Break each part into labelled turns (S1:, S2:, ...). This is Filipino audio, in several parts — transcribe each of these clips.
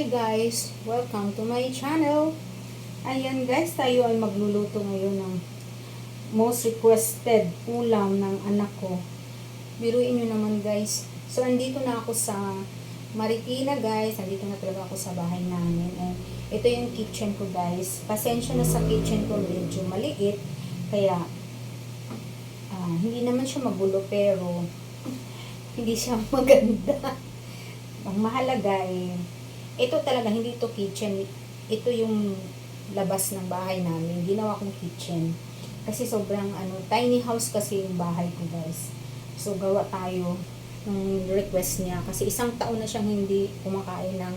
S1: Hi guys! Welcome to my channel! Ayan guys, tayo ay magluluto ngayon ng most requested ulam ng anak ko. Biruin nyo naman guys. So, andito na ako sa Marikina guys. Andito na talaga ako sa bahay namin. And ito yung kitchen ko guys. Pasensya na sa kitchen ko, medyo maliit. Kaya, hindi naman siya magulo pero hindi siya maganda. Ang mahalaga ito talaga, hindi ito kitchen. Ito yung labas ng bahay namin. Ginawa kong kitchen. Kasi sobrang tiny house kasi yung bahay ko guys. So gawa tayo ng request niya. Kasi isang taon na siyang hindi kumakain ng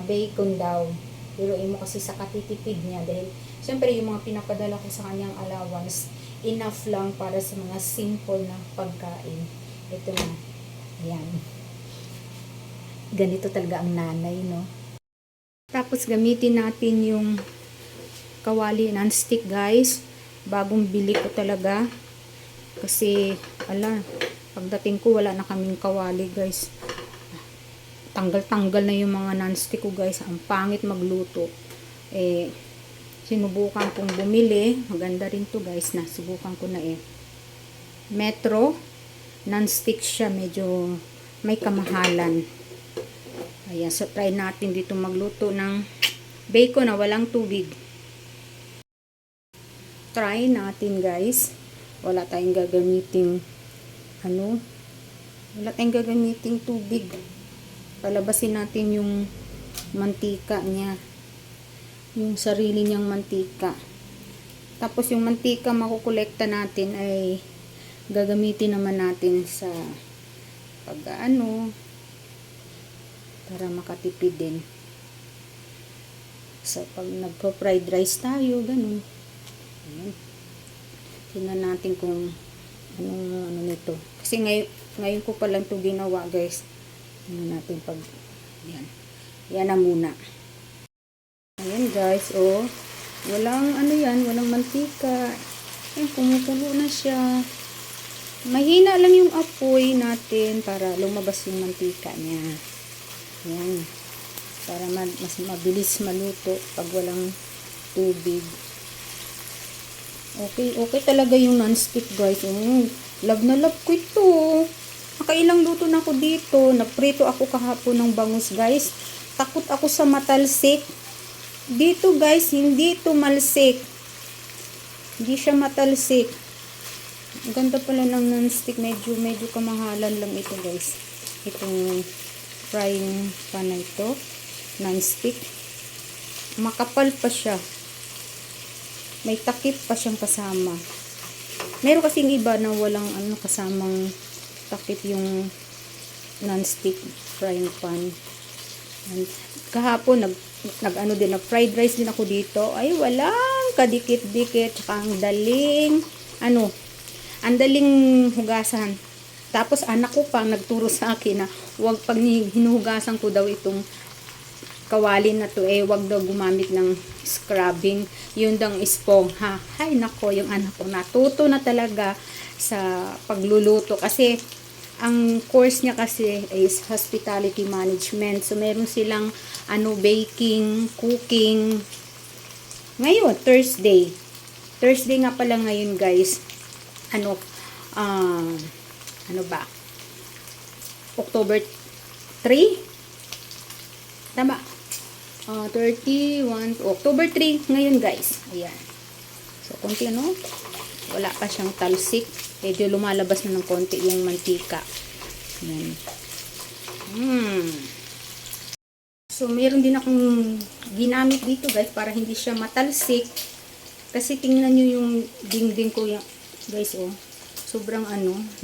S1: bacon daw. Pero mo kasi sa katitipid niya. Dahil siyempre yung mga pinapadala ko sa kanyang allowance, enough lang para sa mga simple na pagkain. Ito na. Ayan. Ganito talaga ang nanay, no? Tapos gamitin natin yung kawali non-stick, guys. Bagong bili ko talaga. Kasi, pagdating ko wala na kaming kawali, guys. Tanggal-tanggal na yung mga non-stick ko, guys. Ang pangit magluto. Sinubukan kong bumili. Maganda rin to, guys. Subukan ko na Metro. Non-stick siya. Medyo may kamahalan. Ayan, so try natin dito magluto ng bacon na walang tubig. Try natin guys. Wala tayong gagamiting tubig. Palabasin natin yung mantika niya. Yung sarili niyang mantika. Tapos yung mantika makukolekta natin ay gagamitin naman natin sa para makatipid din. So, pag nagpo-fried rice tayo, ganun. Ayan. Tingnan natin kung ano nito. Kasi ngayon ko pa lang ito ginawa, guys. Tingnan natin pag, yan. Yan na muna. Ayan, guys, walang walang mantika. Ayan, kumukulo na siya. Mahina lang yung apoy natin para lumabas yung mantika niya. Yan. Para mas mabilis maluto pag walang tubig. Okay talaga yung non-stick, guys. Love na love ko ito. Nakailang luto na ako dito. Naprito ako kahapon ng bangus, guys. Takot ako sa matalsik. Dito, guys, hindi ito malsik. Hindi siya matalsik. Ang ganda pala ng non-stick. Medyo kamahalan lang ito, guys. Itong frying pan na ito, non-stick. Makapal pa siya. May takip pa siyang kasama. Meron kasing iba na walang kasamang takip yung non-stick frying pan. And kahapon nag fried rice din ako dito. Ay walang kadikit-dikit, tsaka ang daling hugasan. Tapos anak ko pa nagturo sa akin na pag hinuhugasan ko daw itong kawali na to wag daw gumamit ng scrubbing, yun daw esponja. Hay nako, yung anak ko natuto na talaga sa pagluluto kasi ang course niya kasi is hospitality management. So meron silang baking, cooking. Ngayon Thursday nga pala ngayon, guys. October 3? Tama. 31, October 3 ngayon, guys. Ayan. So, konti wala pa siyang talsik. Medyo lumalabas na ng konti yung mantika. Ayan. So, meron din akong ginamit dito, guys, para hindi siya matalsik. Kasi tingnan nyo yung dingding ko, guys, sobrang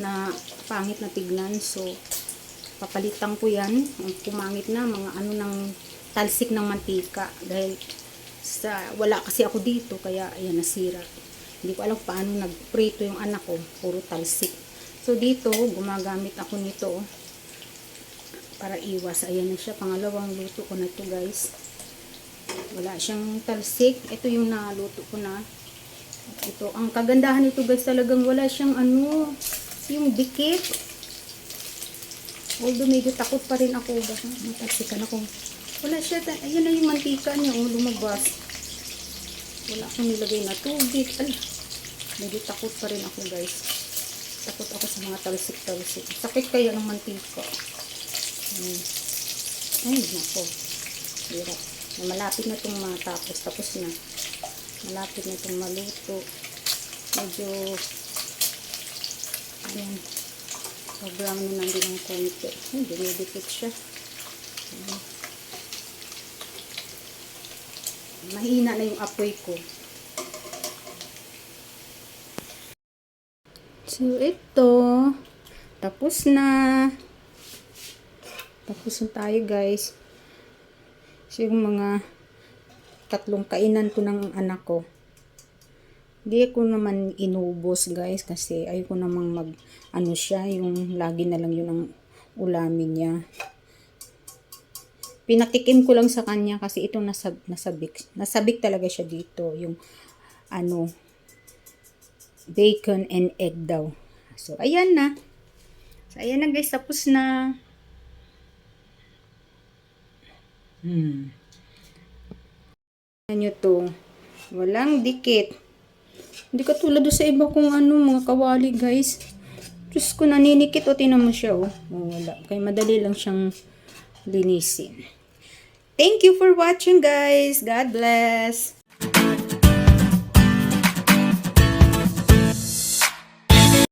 S1: na pangit na tignan. So, papalitan ko yan. Pumangit na, mga ng talsik ng mantika. Dahil wala kasi ako dito, kaya ayan, nasira. Hindi ko alam paano nagprito yung anak ko. Puro talsik. So, dito, gumagamit ako nito. Para iwas. Ayan na siya. Pangalawang luto ko na ito, guys. Wala siyang talsik. Ito yung naluto ko na. Ito, ang kagandahan nito, guys, talagang wala siyang yung dikit. Although medyo takot pa rin ako, baka matalsikan ako. Wala siya. Ayan na yung mantika niya. Lumabas. Wala akong nilagay na tubig. Ay, medyo takot pa rin ako guys. Takot ako sa mga talsik-talsik. Sakit kaya ng mantika. Ay, nako. Hirap. Malapit na itong matapos. Tapos na. Malapit na itong maluto. Medyo ayan. Sobrang na lang din ng konti. Dumidikit siya. Ayan. Mahina na yung apoy ko. So, ito. Tapos na. Tapos na tayo, guys. So, yung mga 3 kainan ko ng anak ko. Hindi ko naman inubos, guys. Kasi ayoko namang ano siya. Yung lagi na lang yun ang ulamin niya. Pinatikim ko lang sa kanya kasi itong nasabik. Nasabik talaga siya dito. Yung ano, bacon and egg daw. So, ayan na. So, ayan na guys. Tapos na. Ayan nyo to. Walang dikit. Hindi katulad sa iba kung ano, mga kawali guys. Diyos ko, naninikit o tinan mo siya oh. Wala. Kaya madali lang siyang linisin. Thank you for watching guys. God bless.